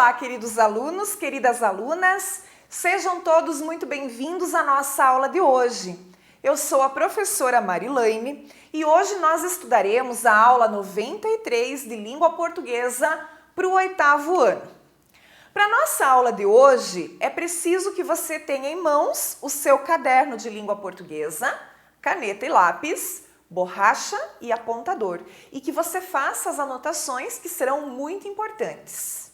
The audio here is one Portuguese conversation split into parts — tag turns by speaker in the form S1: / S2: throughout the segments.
S1: Olá, queridos alunos, queridas alunas, sejam todos muito bem-vindos à nossa aula de hoje. Eu sou a professora Marilaine e hoje nós estudaremos a aula 93 de língua portuguesa para o 8º ano. Para nossa aula de hoje, é preciso que você tenha em mãos o seu caderno de língua portuguesa, caneta e lápis, borracha e apontador, e que você faça as anotações que serão muito importantes.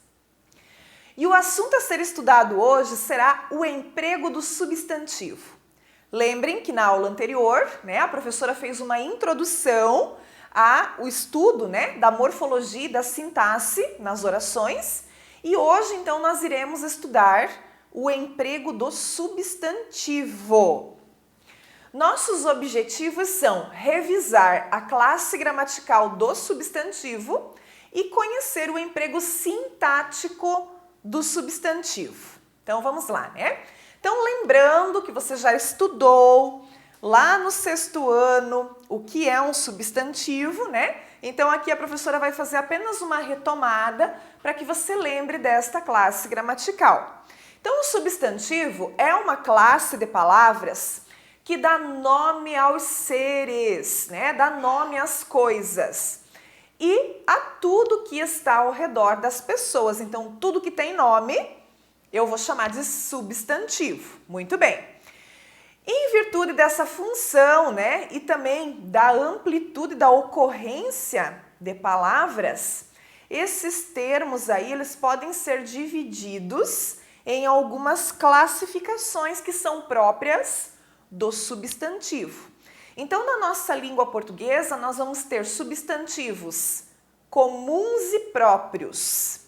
S1: E o assunto a ser estudado hoje será o emprego do substantivo. Lembrem que na aula anterior, a professora fez uma introdução ao estudo, da morfologia e da sintaxe nas orações, e hoje então nós iremos estudar o emprego do substantivo. Nossos objetivos são revisar a classe gramatical do substantivo e conhecer o emprego sintático do substantivo. Então vamos lá, Então lembrando que você já estudou lá no 6º ano o que é um substantivo, Então aqui a professora vai fazer apenas uma retomada para que você lembre desta classe gramatical. Então o substantivo é uma classe de palavras que dá nome aos seres, dá nome às coisas e a tudo que está ao redor das pessoas. Então, tudo que tem nome, eu vou chamar de substantivo. Muito bem. Em virtude dessa função, e também da amplitude da ocorrência de palavras, esses termos aí, eles podem ser divididos em algumas classificações que são próprias do substantivo. Então, na nossa língua portuguesa, nós vamos ter substantivos comuns e próprios,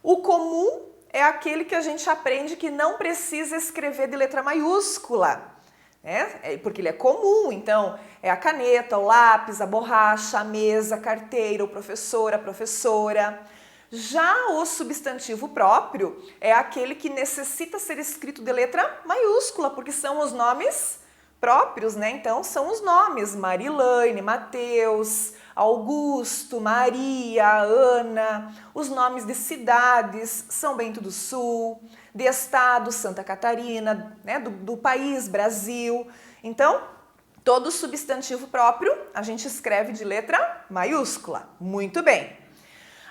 S1: O comum é aquele que a gente aprende que não precisa escrever de letra maiúscula, porque ele é comum, então é a caneta, o lápis, a borracha, a mesa, a carteira, o professor, a professora. Já o substantivo próprio é aquele que necessita ser escrito de letra maiúscula, porque são os nomes próprios, Então são os nomes Marilaine, Mateus, Augusto, Maria, Ana, os nomes de cidades, São Bento do Sul, de estado, Santa Catarina, do país, Brasil. Então, todo substantivo próprio a gente escreve de letra maiúscula. Muito bem.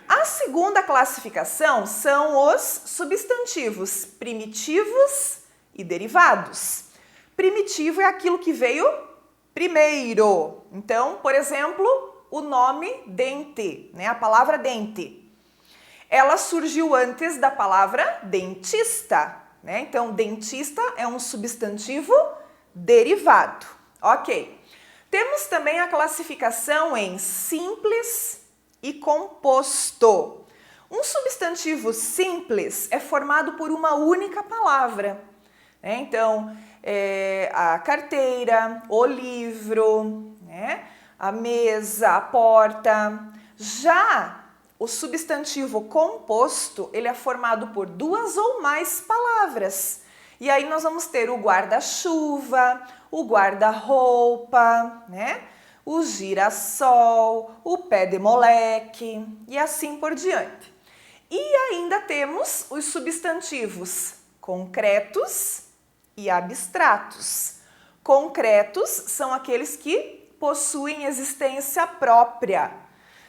S1: A segunda classificação são os substantivos primitivos e derivados. Primitivo é aquilo que veio primeiro. Então, por exemplo, o nome dente, a palavra dente. Ela surgiu antes da palavra dentista, Então, dentista é um substantivo derivado. Ok. Temos também a classificação em simples e composto. Um substantivo simples é formado por uma única palavra, Então, a carteira, o livro, a mesa, a porta. Já o substantivo composto, ele é formado por 2 ou mais palavras. E aí nós vamos ter o guarda-chuva, o guarda-roupa, o girassol, o pé de moleque e assim por diante. E ainda temos os substantivos concretos e abstratos. Concretos são aqueles que possuem existência própria.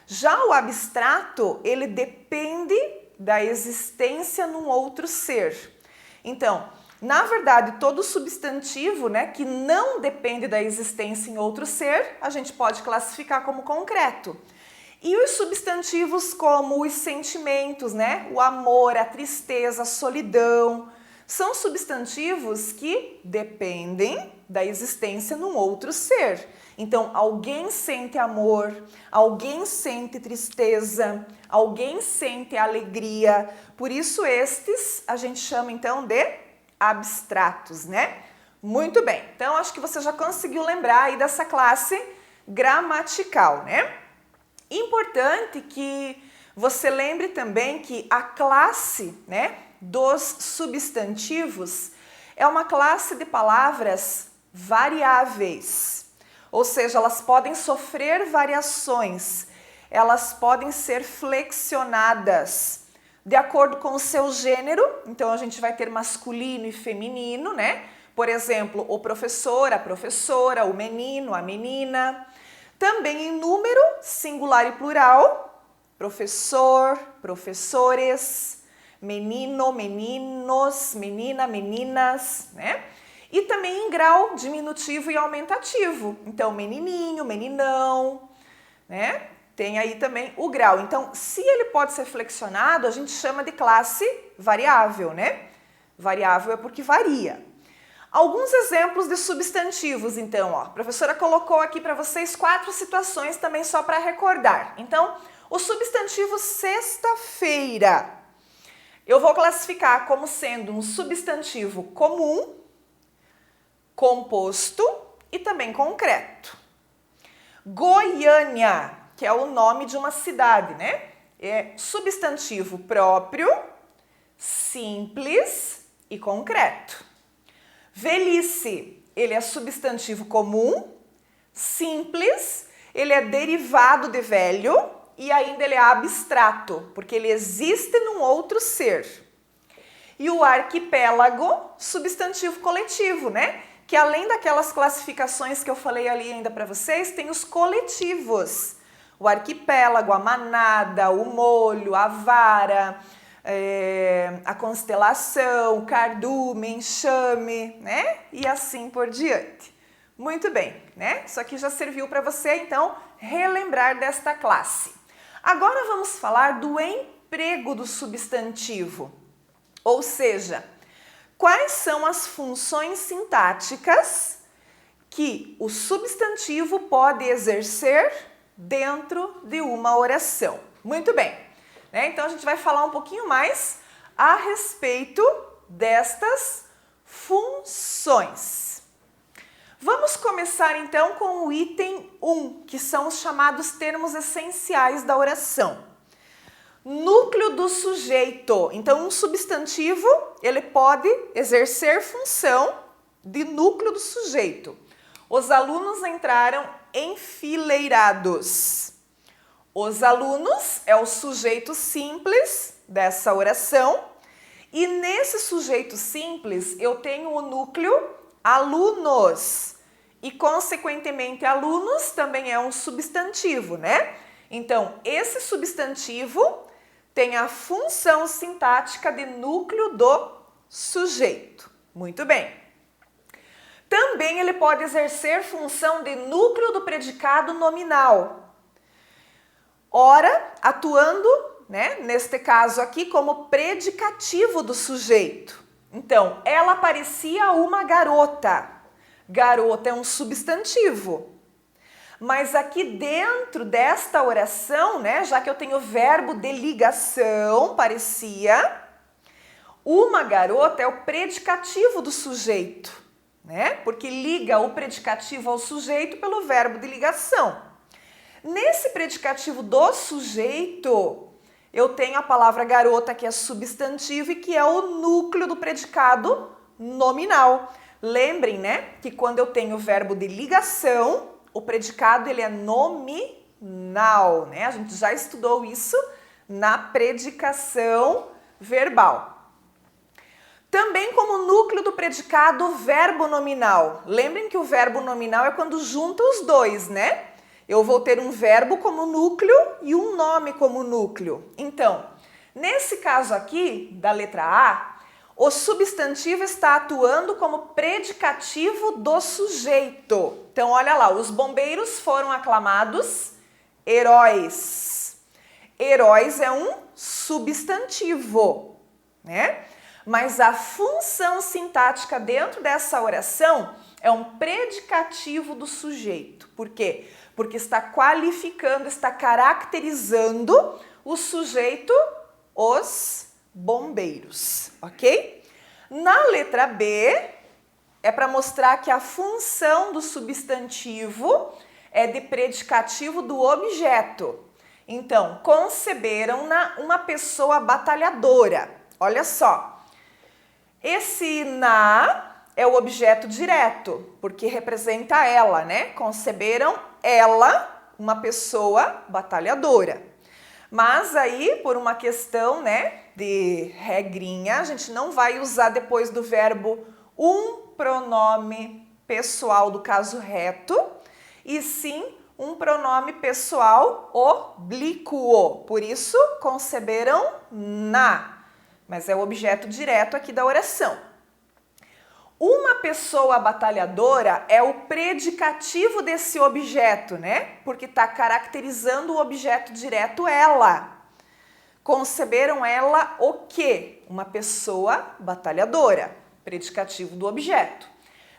S1: Já o abstrato, ele depende da existência num outro ser. Então, na verdade, todo substantivo, que não depende da existência em outro ser, a gente pode classificar como concreto. E os substantivos como os sentimentos, o amor, a tristeza, a solidão, são substantivos que dependem da existência num outro ser. Então, alguém sente amor, alguém sente tristeza, alguém sente alegria. Por isso, estes a gente chama então de abstratos, Muito bem, então acho que você já conseguiu lembrar aí dessa classe gramatical, Importante que você lembre também que a classe, dos substantivos é uma classe de palavras variáveis, ou seja, elas podem sofrer variações, elas podem ser flexionadas. de acordo com o seu gênero. Então, a gente vai ter masculino e feminino, né? Por exemplo, o professor, a professora, o menino, a menina. Também em número, singular e plural, professor, professores, menino, meninos, menina, meninas, né? E também em grau diminutivo e aumentativo. Então, menininho, meninão, né? Tem aí também o grau. Então, se ele pode ser flexionado, a gente chama de classe variável, né? Variável é porque varia. Alguns exemplos de substantivos, então, ó. A professora colocou aqui para vocês 4 situações também só para recordar. Então, o substantivo sexta-feira, eu vou classificar como sendo um substantivo comum, composto e também concreto. Goiânia, que é o nome de uma cidade, né? É substantivo próprio, simples e concreto. Velhice, ele é substantivo comum, simples, ele é derivado de velho e ainda ele é abstrato, porque ele existe num outro ser. E o arquipélago, substantivo coletivo, né? Que além daquelas classificações que eu falei ali ainda para vocês, tem os coletivos. O arquipélago, a manada, o molho, a vara, a constelação, cardume, enxame, né? E assim por diante. Muito bem, né? Isso aqui já serviu para você, então, relembrar desta classe. Agora vamos falar do emprego do substantivo. Ou seja, quais são as funções sintáticas que o substantivo pode exercer dentro de uma oração? Muito bem, né? Então a gente vai falar um pouquinho mais a respeito destas funções. Vamos começar então com o item 1, que são os chamados termos essenciais da oração. Núcleo do sujeito. Então, um substantivo, ele pode exercer função de núcleo do sujeito. Os alunos entraram enfileirados. Os alunos é o sujeito simples dessa oração. E nesse sujeito simples, eu tenho o núcleo alunos. E, consequentemente, alunos também é um substantivo, né? Então, esse substantivo tem a função sintática de núcleo do sujeito. Muito bem. Também ele pode exercer função de núcleo do predicado nominal. Ora, atuando, né, neste caso aqui, como predicativo do sujeito. Então, ela parecia uma garota. Garota é um substantivo. Mas aqui dentro desta oração, né, já que eu tenho o verbo de ligação, parecia, uma garota é o predicativo do sujeito, né? Porque liga o predicativo ao sujeito pelo verbo de ligação. Nesse predicativo do sujeito, eu tenho a palavra garota, que é substantivo e que é o núcleo do predicado nominal. Lembrem, né, que quando eu tenho o verbo de ligação, o predicado ele é nominal, né? A gente já estudou isso na predicação verbal. Também como núcleo do predicado verbo nominal. Lembrem que o verbo nominal é quando junta os dois, né? Eu vou ter um verbo como núcleo e um nome como núcleo. Então, nesse caso aqui, da letra A, o substantivo está atuando como predicativo do sujeito. Então, olha lá, os bombeiros foram aclamados heróis. Heróis é um substantivo, né? Mas a função sintática dentro dessa oração é um predicativo do sujeito. Por quê? Porque está qualificando, está caracterizando o sujeito, os bombeiros, ok? Na letra B, é para mostrar que a função do substantivo é de predicativo do objeto. Então, conceberam uma pessoa batalhadora. Olha só, esse na é o objeto direto, porque representa ela, né? Conceberam ela, uma pessoa batalhadora. Mas aí, por uma questão, né, de regrinha, a gente não vai usar depois do verbo um pronome pessoal do caso reto, e sim um pronome pessoal oblíquo. Por isso, conceberam na, mas é o objeto direto aqui da oração. Uma pessoa batalhadora é o predicativo desse objeto, né? Porque está caracterizando o objeto direto ela. Conceberam ela o quê? Uma pessoa batalhadora, predicativo do objeto.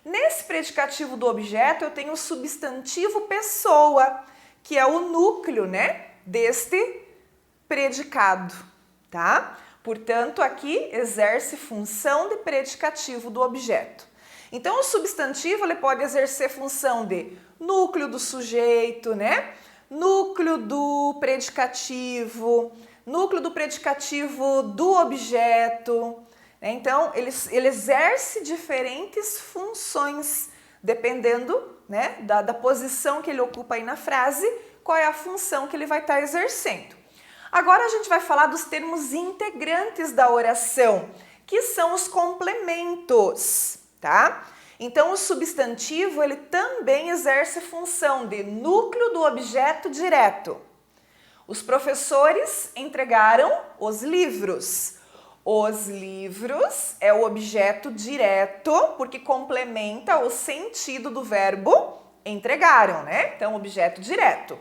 S1: Nesse predicativo do objeto eu tenho o substantivo pessoa, que é o núcleo, né, deste predicado, tá? Portanto, aqui exerce função de predicativo do objeto. Então, o substantivo ele pode exercer função de núcleo do sujeito, né? Núcleo do predicativo do objeto. Então, ele exerce diferentes funções, dependendo, né, da posição que ele ocupa aí na frase, qual é a função que ele vai estar exercendo. Agora a gente vai falar dos termos integrantes da oração, que são os complementos, tá? Então, o substantivo, ele também exerce função de núcleo do objeto direto. Os professores entregaram os livros. Os livros é o objeto direto, porque complementa o sentido do verbo entregaram, né? Então, objeto direto.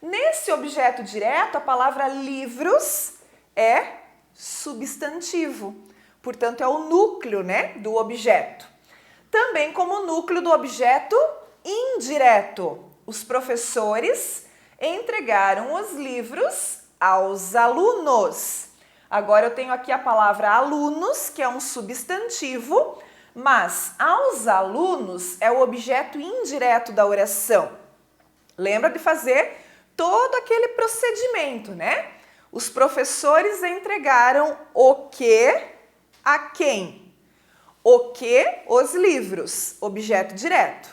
S1: Nesse objeto direto, a palavra livros é substantivo. Portanto, é o núcleo, né, do objeto. Também como núcleo do objeto indireto. Os professores entregaram os livros aos alunos. Agora eu tenho aqui a palavra alunos, que é um substantivo, mas aos alunos é o objeto indireto da oração. Lembra de fazer todo aquele procedimento, né? Os professores entregaram o que a quem? O que? Os livros, objeto direto.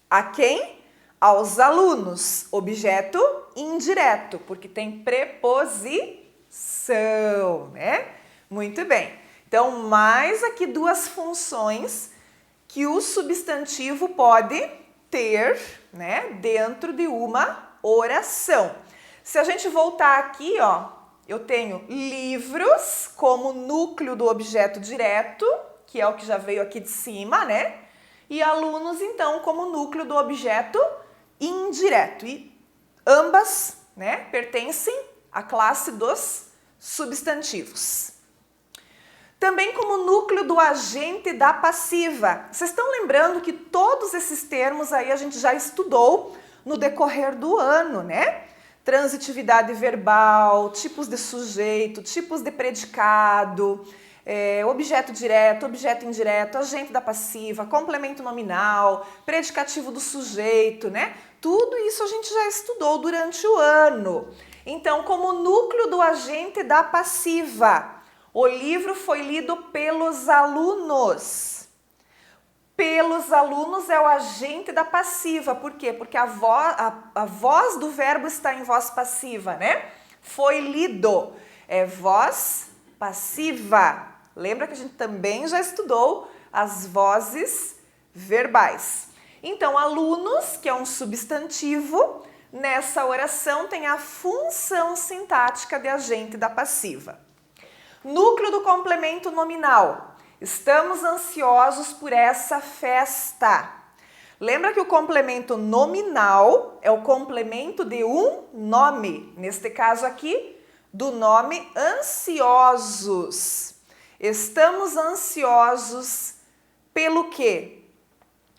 S1: A quem? Aos alunos, objeto indireto, porque tem preposição, né? Muito bem. Então, mais aqui duas funções que o substantivo pode ter, né, dentro de uma oração. Se a gente voltar aqui, ó, eu tenho livros como núcleo do objeto direto, que é o que já veio aqui de cima, né? E alunos, então, como núcleo do objeto indireto. E ambas, né, pertencem à classe dos substantivos. Também como núcleo do agente da passiva. Vocês estão lembrando que todos esses termos aí a gente já estudou no decorrer do ano, né? Transitividade verbal, tipos de sujeito, tipos de predicado, objeto direto, objeto indireto, agente da passiva, complemento nominal, predicativo do sujeito, né? Tudo isso a gente já estudou durante o ano. Então, como núcleo do agente da passiva, o livro foi lido pelos alunos. Pelos alunos é o agente da passiva. Por quê? Porque a voz do verbo está em voz passiva, né? Foi lido. É voz passiva. Lembra que a gente também já estudou as vozes verbais. Então, alunos, que é um substantivo, nessa oração tem a função sintática de agente da passiva. Núcleo do complemento nominal. Estamos ansiosos por essa festa. Lembra que o complemento nominal é o complemento de um nome. Neste caso aqui, do nome ansiosos. Estamos ansiosos pelo quê?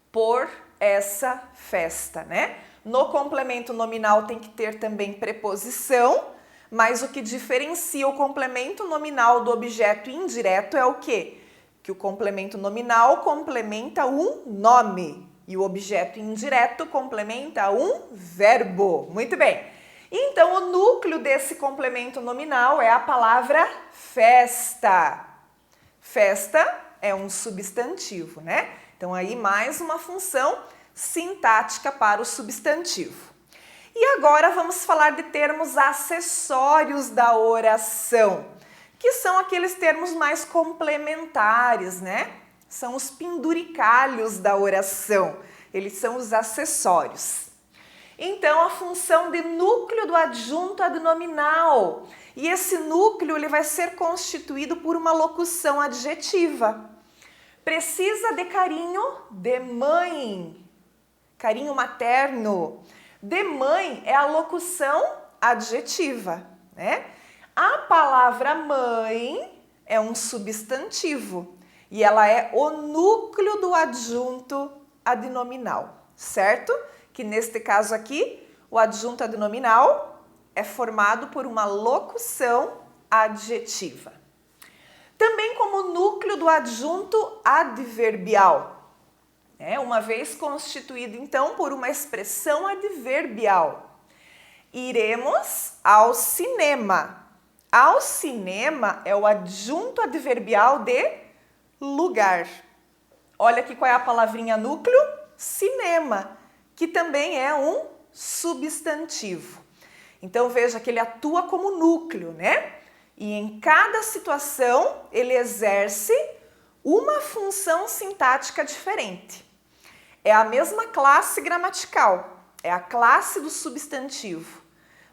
S1: Por essa festa, né? No complemento nominal tem que ter também preposição, mas o que diferencia o complemento nominal do objeto indireto é o quê? Que o complemento nominal complementa um nome e o objeto indireto complementa um verbo. Muito bem. Então, o núcleo desse complemento nominal é a palavra festa. Festa é um substantivo, né? Então, aí mais uma função sintática para o substantivo. E agora vamos falar de termos acessórios da oração, que são aqueles termos mais complementares, né? São os penduricalhos da oração, eles são os acessórios. Então, a função de núcleo do adjunto adnominal. E esse núcleo ele vai ser constituído por uma locução adjetiva. Precisa de carinho de mãe, carinho materno. De mãe é a locução adjetiva, né? A palavra mãe é um substantivo e ela é o núcleo do adjunto adnominal, certo? Que neste caso aqui, o adjunto adnominal é formado por uma locução adjetiva. Também como núcleo do adjunto adverbial. Uma vez constituído, então, por uma expressão adverbial. Iremos ao cinema. Ao cinema é o adjunto adverbial de lugar. Olha aqui qual é a palavrinha núcleo, cinema, que também é um substantivo. Então veja que ele atua como núcleo, né? E em cada situação ele exerce uma função sintática diferente. É a mesma classe gramatical, é a classe do substantivo,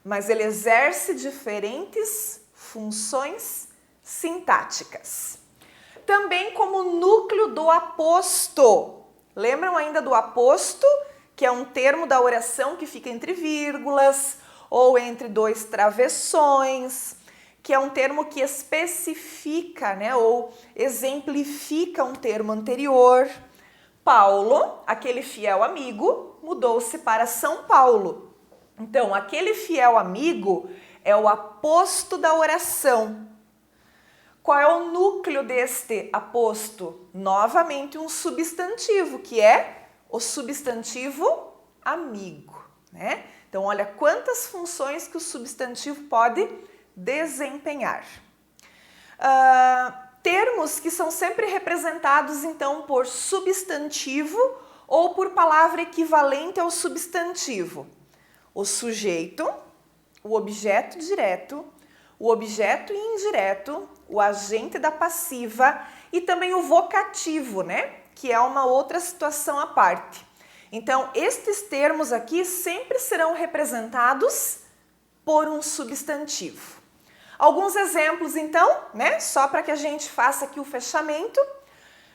S1: mas ele exerce diferentes funções sintáticas. Também como núcleo do aposto. Lembram ainda do aposto, que é um termo da oração que fica entre vírgulas ou entre dois travessões, que é um termo que especifica, né, ou exemplifica um termo anterior. Paulo, aquele fiel amigo, mudou-se para São Paulo. Então, aquele fiel amigo é o aposto da oração. Qual é o núcleo deste aposto? Novamente um substantivo, que é o substantivo amigo, né? Então, olha quantas funções que o substantivo pode desempenhar. Termos que são sempre representados, então, por substantivo ou por palavra equivalente ao substantivo. O sujeito, o objeto direto, o objeto indireto, o agente da passiva e também o vocativo, né? Que é uma outra situação à parte. Então, estes termos aqui sempre serão representados por um substantivo. Alguns exemplos, então, né? Só para que a gente faça aqui o fechamento.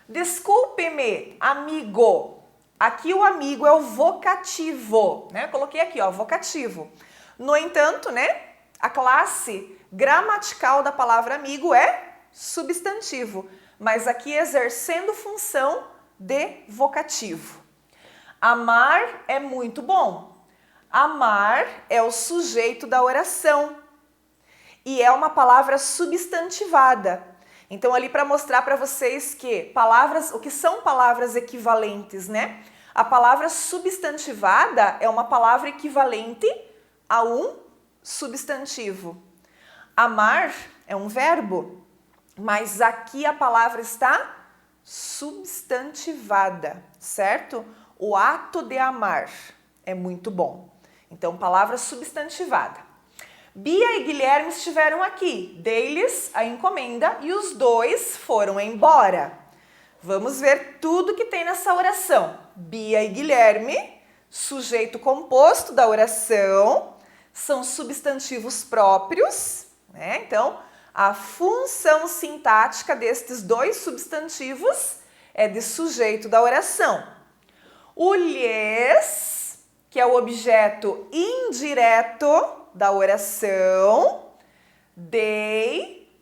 S1: Desculpe-me, amigo. Aqui o amigo é o vocativo, né? Coloquei aqui, ó, vocativo. No entanto, né? A classe gramatical da palavra amigo é substantivo, mas aqui exercendo função de vocativo. Amar é muito bom. Amar é o sujeito da oração. E é uma palavra substantivada. Então, ali para mostrar para vocês que palavras, o que são palavras equivalentes, né? A palavra substantivada é uma palavra equivalente a um substantivo. Amar é um verbo, mas aqui a palavra está substantivada, certo? O ato de amar é muito bom. Então, palavra substantivada. Bia e Guilherme estiveram aqui, dei-lhes a encomenda e os dois foram embora. Vamos ver tudo que tem nessa oração. Bia e Guilherme, sujeito composto da oração, são substantivos próprios, né? Então, a função sintática destes dois substantivos é de sujeito da oração. O lhes, que é o objeto indireto da oração, dei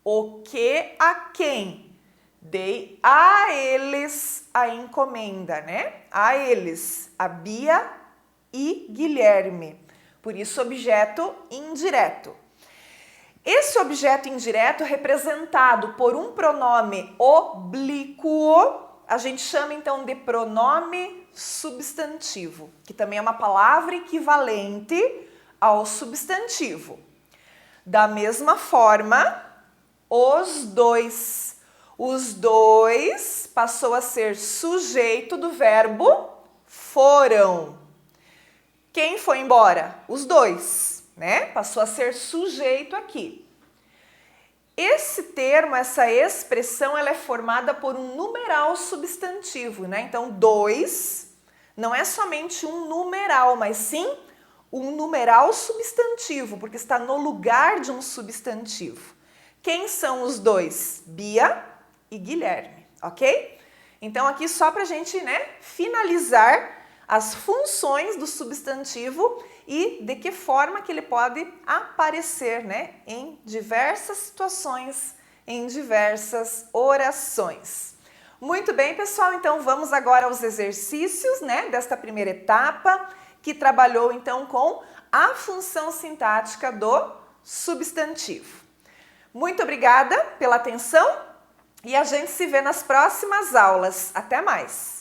S1: o que a quem? Dei a eles a encomenda, né? A eles, a Bia e Guilherme. Por isso, objeto indireto. Esse objeto indireto representado por um pronome oblíquo, a gente chama então de pronome substantivo, que também é uma palavra equivalente ao substantivo. Da mesma forma, os dois. Os dois passou a ser sujeito do verbo foram, Quem foi embora? Os dois, né? Passou a ser sujeito aqui. Esse termo, essa expressão, ela é formada por um numeral substantivo, né? Então, dois não é somente um numeral, mas sim um numeral substantivo, porque está no lugar de um substantivo. Quem são os dois? Bia e Guilherme, ok? Então, aqui só para a gente, né, finalizar as funções do substantivo e de que forma que ele pode aparecer, né, em diversas situações, em diversas orações. Muito bem, pessoal, então vamos agora aos exercícios, né, desta primeira etapa, que trabalhou então com a função sintática do substantivo. Muito obrigada pela atenção e a gente se vê nas próximas aulas. Até mais!